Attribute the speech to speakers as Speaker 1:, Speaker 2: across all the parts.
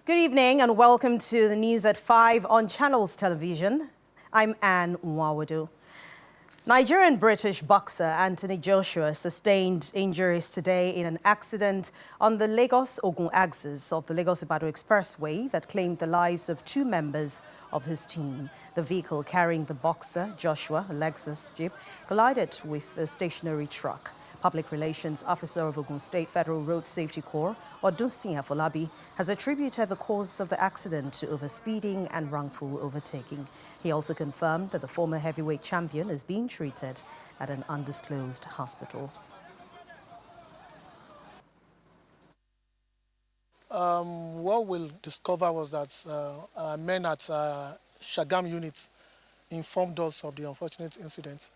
Speaker 1: Good evening and welcome to the news at 5 on Channels Television. I'm Anne Nwawadu. Nigerian-British boxer Anthony Joshua sustained injuries today in an accident on the Lagos-Ogun axis of the Lagos-Ibadan Expressway that claimed the lives of 2 members of his team. The vehicle carrying the boxer, Joshua, a Lexus Jeep, collided with a stationary truck. Public Relations Officer of Ogun State Federal Road Safety Corps, Odusin Afolabi, has attributed the cause of the accident to overspeeding and wrongful overtaking. He also confirmed that the former heavyweight champion is being treated at an undisclosed hospital.
Speaker 2: What we'll discover was that men at Shagam units informed us of the unfortunate incident.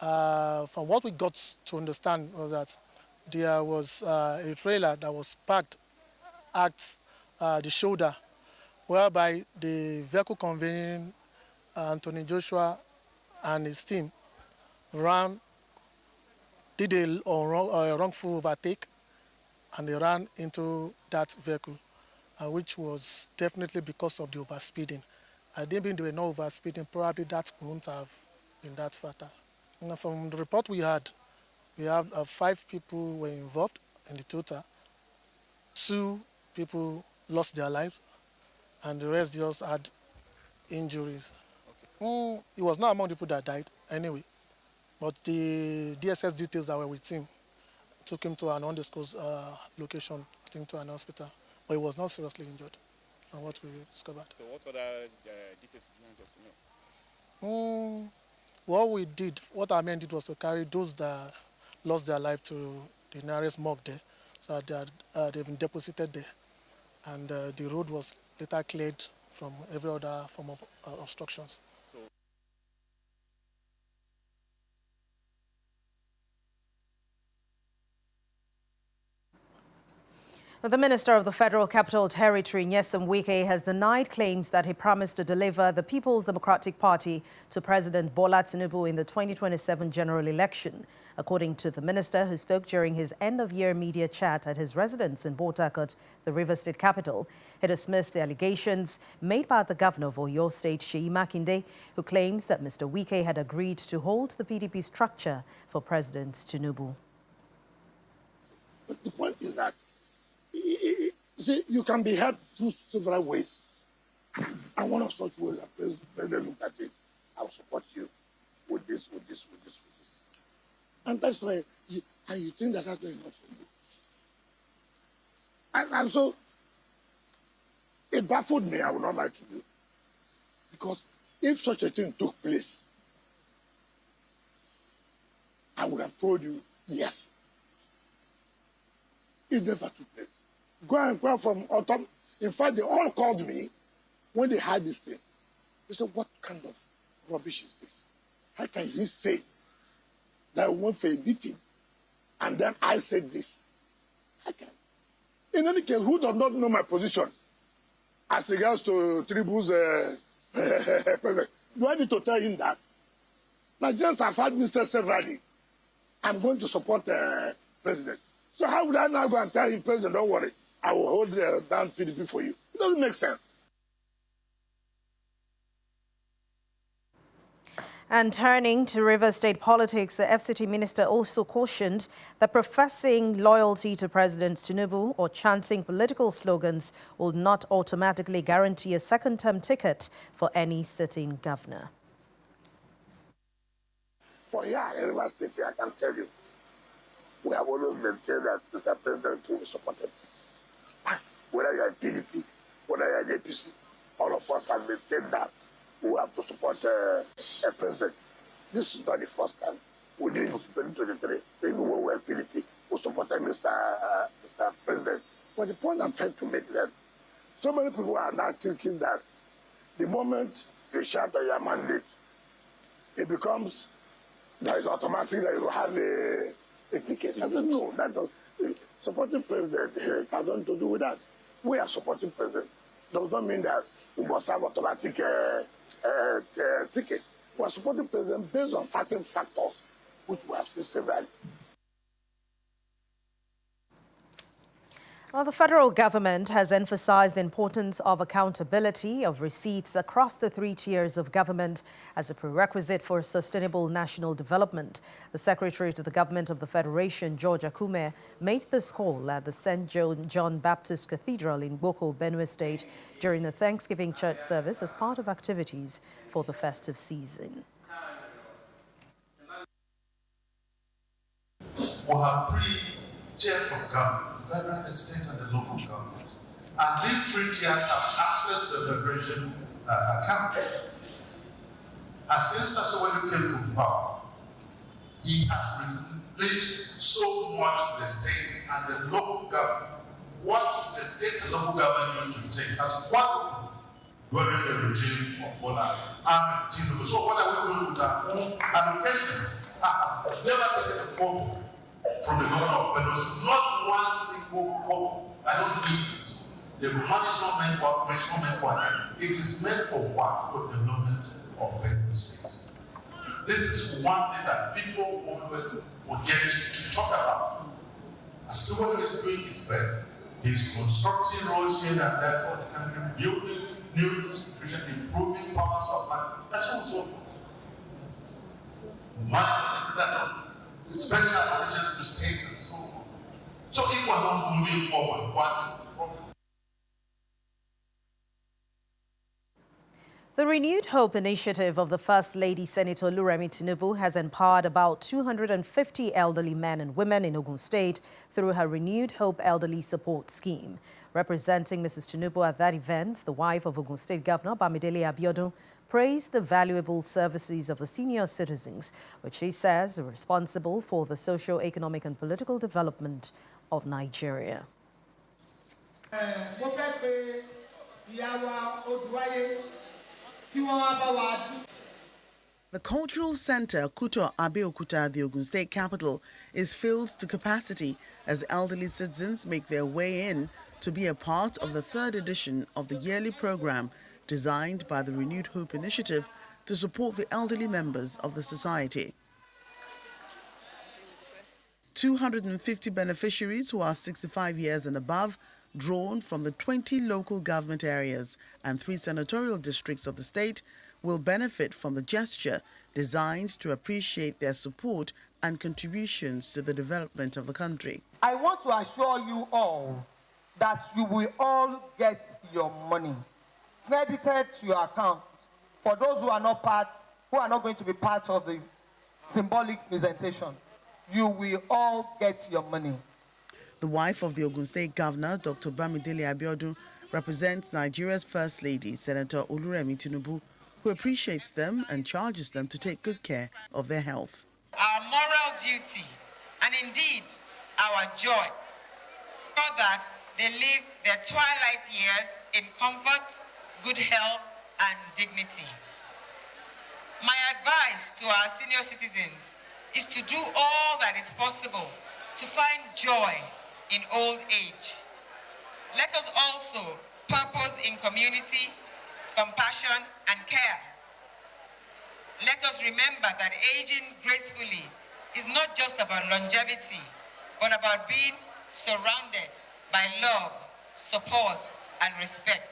Speaker 2: From what we got to understand was that there was a trailer that was parked at the shoulder, whereby the vehicle conveying Anthony Joshua and his team did a wrongful overtake, and they ran into that vehicle, which was definitely because of the overspeeding. I didn't think they were not overspeeding. Probably that wouldn't have been that fatal. And from the report we have 5 people were involved in the total. 2 people lost their lives, and the rest just had injuries. Okay. He was not among the people that died anyway, but the DSS details that were with him took him to an undisclosed location, took him to an hospital, but he was not seriously injured, from what we discovered.
Speaker 3: So what other details did you want us to know?
Speaker 2: What our men did was to carry those that lost their life to the nearest morgue there, so they've been deposited there, and the road was later cleared from every other form of obstructions.
Speaker 1: The Minister of the Federal Capital Territory, Nyesom Wike, has denied claims that he promised to deliver the People's Democratic Party to President Bola Tinubu in the 2027 general election. According to the minister, who spoke during his end-of-year media chat at his residence in Port Harcourt, the River State capital, he dismissed the allegations made by the governor of Oyo State, Seyi Makinde, who claims that Mr. Wike had agreed to hold the PDP structure for President Tinubu.
Speaker 4: But the point is that you can be helped through several ways. And one of such ways that President looked at it, I'll support you with this. And that's why you think that that's not enough for you. And so it baffled me, I will not lie to you. Because if such a thing took place, I would have told you yes. It never took place. Go from autumn. In fact, they all called me when they heard this thing. They said, what kind of rubbish is this? How can he say that I went for a meeting and then I said this? How can? In any case, who does not know my position as regards to Tribu's president? Do I need to tell him that? Nigerians have had me say severally, I'm going to support president. So how would I now go and tell him, President, don't worry, I will hold down PDP for you? It doesn't make sense.
Speaker 1: And turning to River State politics, the FCT minister also cautioned that professing loyalty to President Tinubu or chanting political slogans will not automatically guarantee a second-term ticket for any sitting governor.
Speaker 4: For here in River State, I can tell you, we have always maintained that Mr. President will be supported. Whether you're in PDP, whether you're in APC, all of us have maintained that we have to support a president. This is not the first time. We did it in 2023. Even when we were in PDP, we supported Mr. President. But the point I'm trying to make is that so many people are now thinking that the moment you shout on your mandate, it becomes, that is automatic that you have a ticket. I don't know. That supporting president has nothing to do with that. We are supporting president. Does not mean that we must have automatic ticket. We are supporting president based on certain factors, which we have seen severally.
Speaker 1: Well, the federal government has emphasized the importance of accountability of receipts across the 3 tiers of government as a prerequisite for sustainable national development. The Secretary to the Government of the Federation, George Akume, made this call at the St. John Baptist Cathedral in Boko, Benue State during the Thanksgiving church service as part of activities for the festive season.
Speaker 5: We have 3 tiers of government, the federal, the state, and the local government. And these 3 tiers have access to the federation account. And since Sasawali came to power, he has released so much to the states and the local government. What the states and local government used to take has quadrupled during the regime of Bola and Tinubu. So what are we doing with our allocation? I've never taken a call from the governor of Benue, not one single call. I don't need it. The money is not meant for that. It is meant for what? For development of Benue State. This is one thing that people always forget to talk about. Asumani is doing his best. He's constructing roads here and there throughout the country, building new institutions, improving power supply, and so on and so forth. Money doesn't that up. Special attention to states and so on. So if we're not moving forward, what is the problem?
Speaker 1: The Renewed Hope initiative of the First Lady Senator Oluremi Tinubu has empowered about 250 elderly men and women in Ogun State through her Renewed Hope Elderly Support Scheme. Representing Mrs. Tinubu at that event, the wife of Ogun State Governor Bamidele Abiodun praised the valuable services of the senior citizens, which she says are responsible for the socio-economic and political development of Nigeria.
Speaker 6: The cultural center, Kuto Abeokuta, the Ogun State capital, is filled to capacity as elderly citizens make their way in to be a part of the 3rd edition of the yearly program designed by the Renewed Hope Initiative to support the elderly members of the society. 250 beneficiaries who are 65 years and above, drawn from the 20 local government areas and 3 senatorial districts of the state, will benefit from the gesture designed to appreciate their support and contributions to the development of the country.
Speaker 7: I want to assure you all that you will all get your money credited to your account. For those who are not going to be part of the symbolic presentation, you will all get your money.
Speaker 6: The wife of the Ogun State Governor, Dr. Bamidele Abiodun, represents Nigeria's First Lady, Senator Oluremi Tinubu, who appreciates them and charges them to take good care of their health.
Speaker 8: Our moral duty, and indeed our joy, so that they live their twilight years in comfort, good health, and dignity. My advice to our senior citizens is to do all that is possible to find joy in old age. Let us also purpose in community, compassion, and care. Let us remember that aging gracefully is not just about longevity, but about being surrounded by love, support, and respect.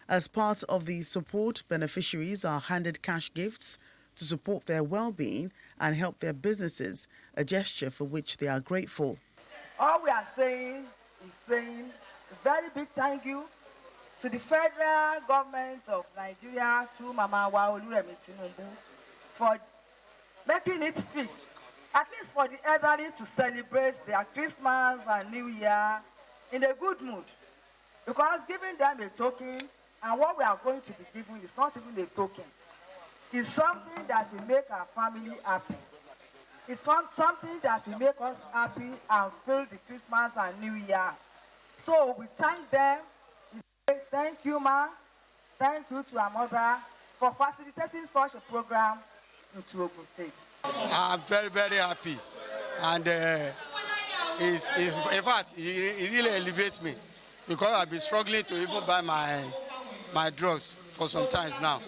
Speaker 6: As part of the support, beneficiaries are handed cash gifts to support their well-being and help their businesses, a gesture for which they are grateful.
Speaker 7: All we are saying is saying a very big thank you to the federal government of Nigeria through Mama Oluremi Tinubu for making it fit, at least for the elderly, to celebrate their Christmas and New Year in a good mood. Because giving them a token and what we are going to be giving is not even a token. It's something that will make our family happy. It's something that will make us happy and fill the Christmas and New Year. So we thank them. We say thank you, ma. Thank you to our mother for facilitating such a program into Ogun State.
Speaker 9: I'm very, very happy. And in fact, it really elevates me because I've been struggling to even buy my drugs for some time now.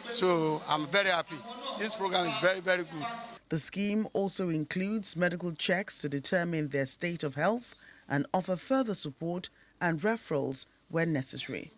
Speaker 9: So I'm very happy. This program is very, very good.
Speaker 6: The scheme also includes medical checks to determine their state of health and offer further support and referrals when necessary.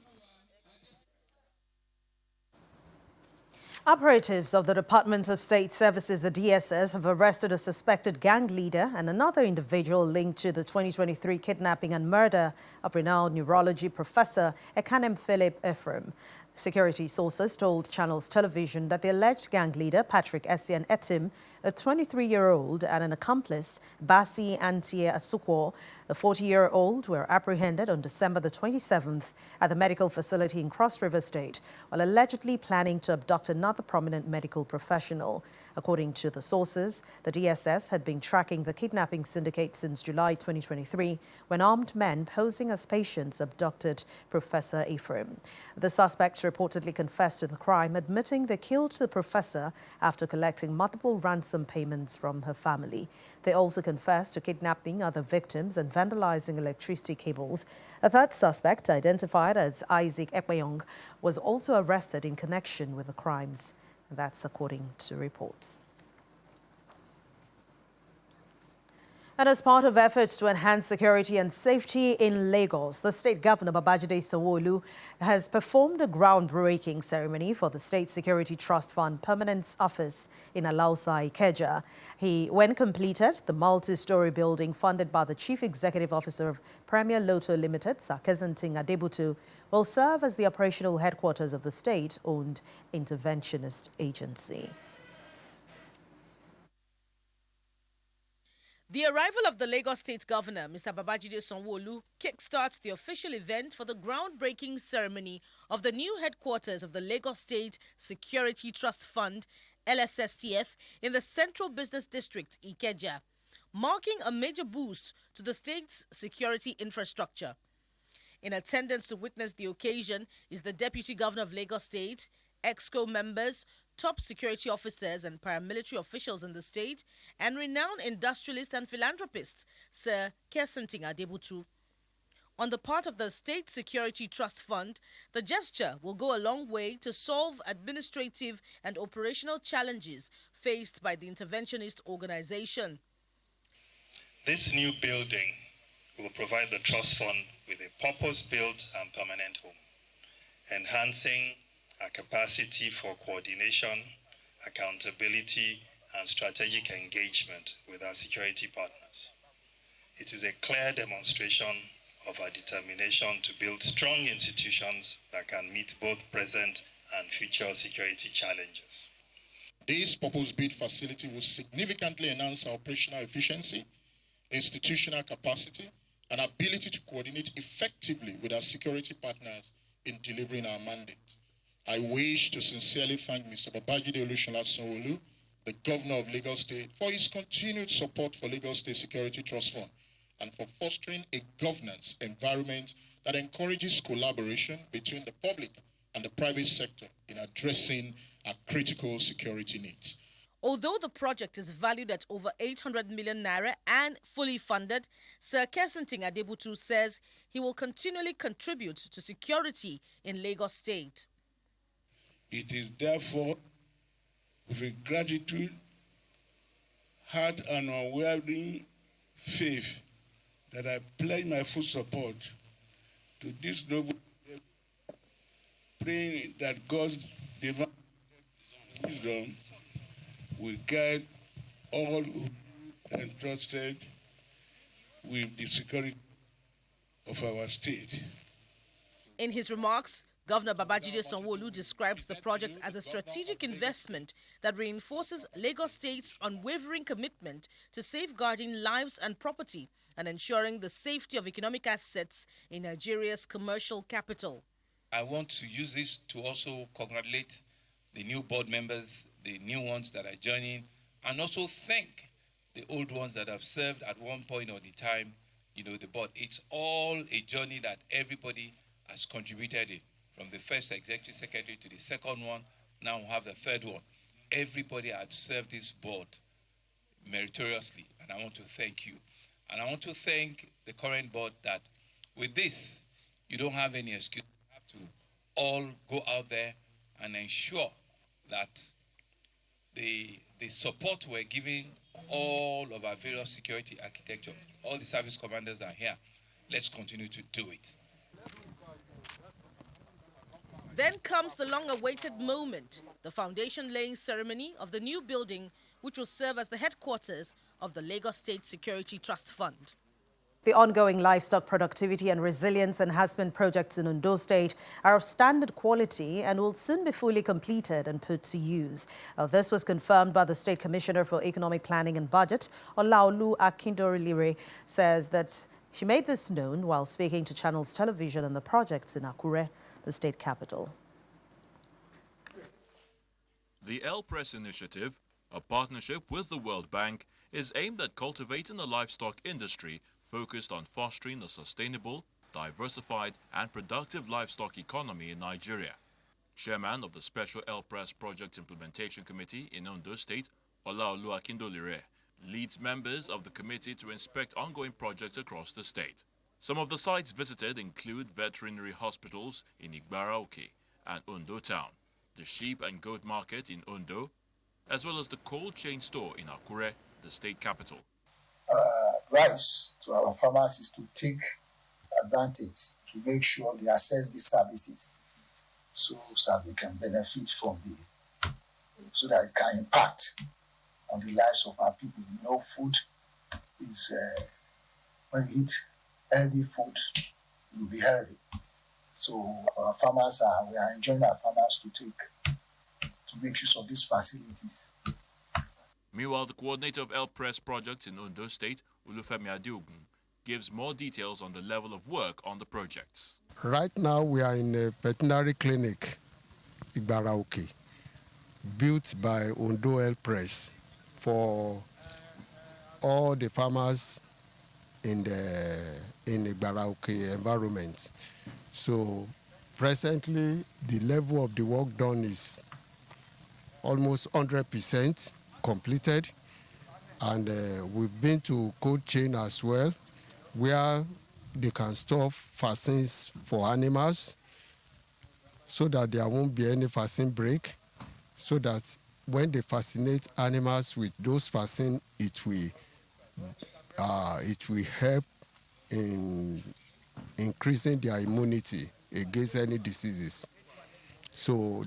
Speaker 1: Operatives of the Department of State Services, the DSS, have arrested a suspected gang leader and another individual linked to the 2023 kidnapping and murder of renowned neurology professor Ekanem Philip Ephraim. Security sources told Channels Television that the alleged gang leader, Patrick Essien Etim, a 23-year-old, and an accomplice, Basi Antie Asukwo, a 40-year-old, were apprehended on December the 27th at the medical facility in Cross River State while allegedly planning to abduct another prominent medical professional. According to the sources, the DSS had been tracking the kidnapping syndicate since July 2023 when armed men posing as patients abducted Professor Ephraim. The suspects reportedly confessed to the crime, admitting they killed the professor after collecting multiple ransom payments from her family. They also confessed to kidnapping other victims and vandalizing electricity cables. A third suspect, identified as Isaac Ekpeyong, was also arrested in connection with the crimes. That's according to reports. And as part of efforts to enhance security and safety in Lagos, the State Governor Babajide Sanwo-Olu has performed a groundbreaking ceremony for the State Security Trust Fund Permanent Office in Alausa, Ikeja. When completed, the multi-story building funded by the Chief Executive Officer of Premier Lotto Limited, Sir Kezenting Adebutu, will serve as the operational headquarters of the state-owned interventionist agency.
Speaker 10: The arrival of the Lagos State Governor, Mr. Babajide Sanwo-Olu, kickstarts the official event for the groundbreaking ceremony of the new headquarters of the Lagos State Security Trust Fund, LSSTF, in the Central Business District, Ikeja, marking a major boost to the state's security infrastructure. In attendance to witness the occasion is the Deputy Governor of Lagos State, EXCO members, top security officers and paramilitary officials in the state, and renowned industrialist and philanthropist, Sir Kezenting Adebutu. On the part of the State Security Trust Fund, the gesture will go a long way to solve administrative and operational challenges faced by the interventionist organization.
Speaker 11: This new building will provide the Trust Fund with a purpose-built and permanent home, enhancing our capacity for coordination, accountability, and strategic engagement with our security partners. It is a clear demonstration of our determination to build strong institutions that can meet both present and future security challenges.
Speaker 12: This purpose-built facility will significantly enhance our operational efficiency, institutional capacity, and ability to coordinate effectively with our security partners in delivering our mandate. I wish to sincerely thank Mr. Babajide Olusola Sanwo-Olu, the Governor of Lagos State, for his continued support for Lagos State Security Trust Fund and for fostering a governance environment that encourages collaboration between the public and the private sector in addressing our critical security needs.
Speaker 10: Although the project is valued at over 800 million naira and fully funded, Sir Kezenting Adebutu says he will continually contribute to security in Lagos State.
Speaker 13: It is therefore with gratitude, heart, and unwavering faith that I pledge my full support to this noble, praying that God's divine wisdom will guide all who are entrusted with the security of our state.
Speaker 10: In his remarks, Governor Babajide Sanwo-Olu describes the project as a strategic investment that reinforces Lagos State's unwavering commitment to safeguarding lives and property and ensuring the safety of economic assets in Nigeria's commercial capital.
Speaker 14: I want to use this to also congratulate the new board members, the new ones that are joining, and also thank the old ones that have served at one point or the time, the board. It's all a journey that everybody has contributed in. From the first executive secretary to the second one, now we have the third one. Everybody had served this board meritoriously, and I want to thank you. And I want to thank the current board that with this, you don't have any excuse. You have to all go out there and ensure that the the support we're giving all of our various security architecture. All the service commanders are here. Let's continue to do it.
Speaker 10: Then comes the long-awaited moment, the foundation-laying ceremony of the new building, which will serve as the headquarters of the Lagos State Security Trust Fund.
Speaker 1: The ongoing livestock productivity and resilience enhancement projects in Ondo State are of standard quality and will soon be fully completed and put to use. This was confirmed by the State Commissioner for Economic Planning and Budget, Olaolu Akindoriliere, says that she made this known while speaking to Channels Television on the projects in Akure, the state capital.
Speaker 15: The El Press initiative, a partnership with the World Bank, is aimed at cultivating a livestock industry focused on fostering a sustainable, diversified and productive livestock economy in Nigeria. Chairman of the Special El Press Project Implementation Committee in Ondo State, Olaolu Akindoriliere, leads members of the committee to inspect ongoing projects across the state. Some of the sites visited include veterinary hospitals in Igbaraoke and Ondo Town, the sheep and goat market in Ondo, as well as the cold chain store in Akure, the state capital.
Speaker 16: Advice to our farmers is to take advantage to make sure they access these services so that we can benefit from so that it can impact on the lives of our people. You know, food is, when you eat healthy food, you'll be healthy. So our farmers we are enjoying our farmers to make use of these facilities.
Speaker 15: Meanwhile, the coordinator of El Press projects in Ondo State, Olufemi Adeogun, gives more details on the level of work on the projects.
Speaker 17: Right now, we are in a veterinary clinic, Igbaraoke, built by Ondo El Press for all the farmers in the Igbaraoke environment. So presently, the level of the work done is almost 100% completed, and we've been to cold chain as well, where they can store vaccines for animals so that there won't be any vaccine break, so that when they vaccinate animals with those vaccines, it will help in increasing their immunity against any diseases. So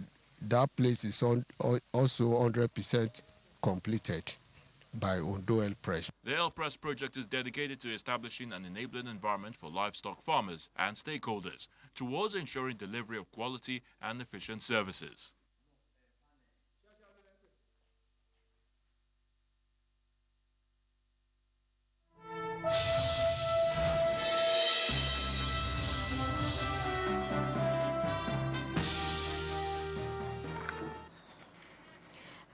Speaker 17: that place is also 100% completed by Ondo El Press.
Speaker 15: The El Press project is dedicated to establishing an enabling environment for livestock farmers and stakeholders towards ensuring delivery of quality and efficient services.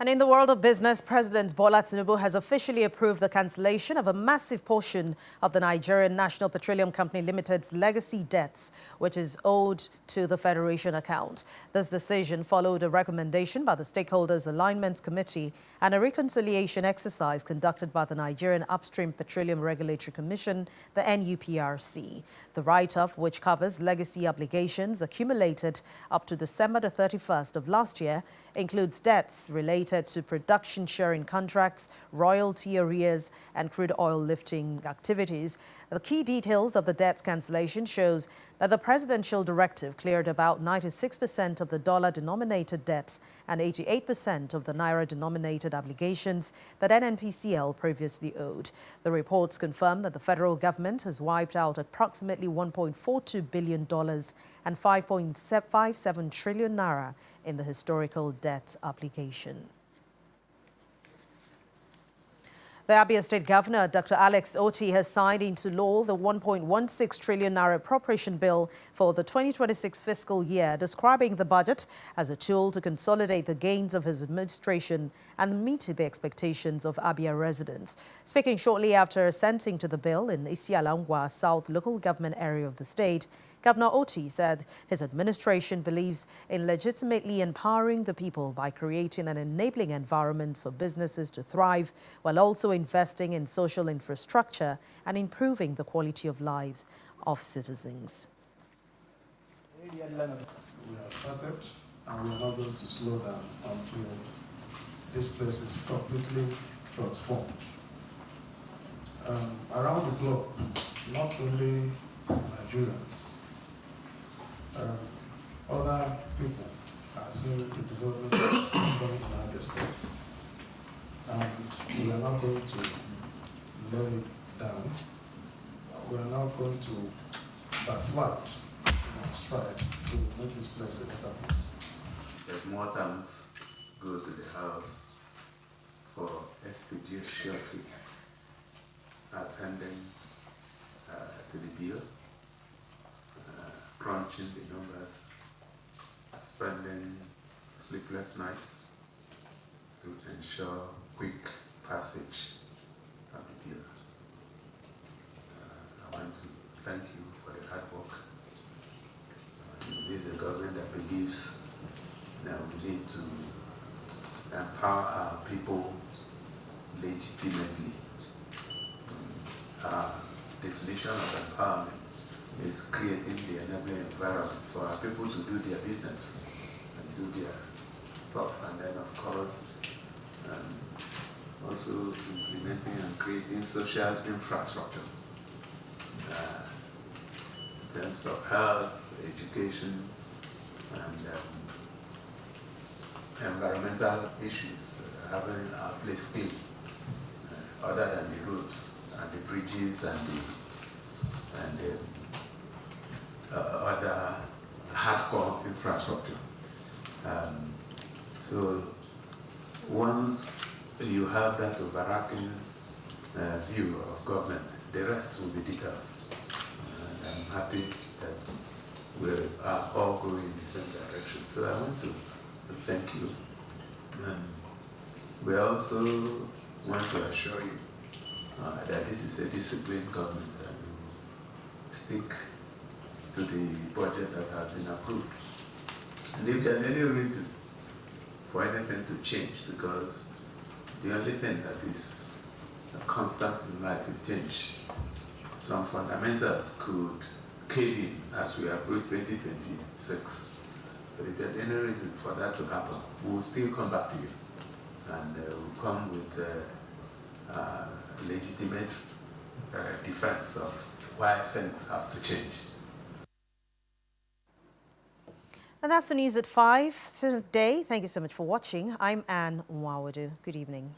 Speaker 1: And in the world of business, President Bola Tinubu has officially approved the cancellation of a massive portion of the Nigerian National Petroleum Company Limited's legacy debts, which is owed to the Federation account. This decision followed a recommendation by the Stakeholders Alignment Committee and a reconciliation exercise conducted by the Nigerian Upstream Petroleum Regulatory Commission, the NUPRC. The write-off, which covers legacy obligations accumulated up to December the 31st of last year, includes debts related to production sharing contracts, royalty arrears, and crude oil lifting activities. The key details of the debts cancellation shows that the presidential directive cleared about 96% of the dollar-denominated debts and 88% of the naira-denominated obligations that NNPCL previously owed. The reports confirm that the federal government has wiped out approximately $1.42 billion and 5.57 trillion naira in the historical debt obligation. The Abia State Governor, Dr. Alex Otti, has signed into law the 1.16 trillion naira appropriation bill for the 2026 fiscal year, describing the budget as a tool to consolidate the gains of his administration and meet the expectations of Abia residents. Speaking shortly after assenting to the bill in Isialangwa South local government area of the state, Governor Otti said his administration believes in legitimately empowering the people by creating an enabling environment for businesses to thrive, while also investing in social infrastructure and improving the quality of lives of citizens.
Speaker 18: We have started, and we are not going to slow down until
Speaker 5: this place is completely transformed. Around the globe, not only Nigerians, other people are seeing the development that is happening in Abia State. And we are not going to let it down. We are not going to backslide and stride to make this place a better place.
Speaker 18: That more thanks go to the House for expeditiously attending to the bill, crunching the numbers, spending sleepless nights to ensure quick passage of the bill. I want to thank you for the hard work. This is a government that believes that we need to empower our people legitimately. Our definition of empowerment is creating the enabling environment for our people to do their business and do their stuff, and then of course also implementing and creating social infrastructure in terms of health, education, and environmental issues, having our place clean, other than the roads and the bridges and the other hardcore infrastructure. So once you have that overarching view of government, the rest will be details. I'm happy that we are all going in the same direction. So I want to thank you. We also want to assure you that this is a disciplined government and we stick to the budget that has been approved. And if there's any reason for anything to change, because the only thing that is a constant in life is change. Some fundamentals could cave in as we approach 2026. But if there's any reason for that to happen, we'll still come back to you. And we'll come with legitimate defense of why things have to change.
Speaker 1: And that's the news at 5 today. Thank you so much for watching. I'm Anne Nwawadu. Good evening.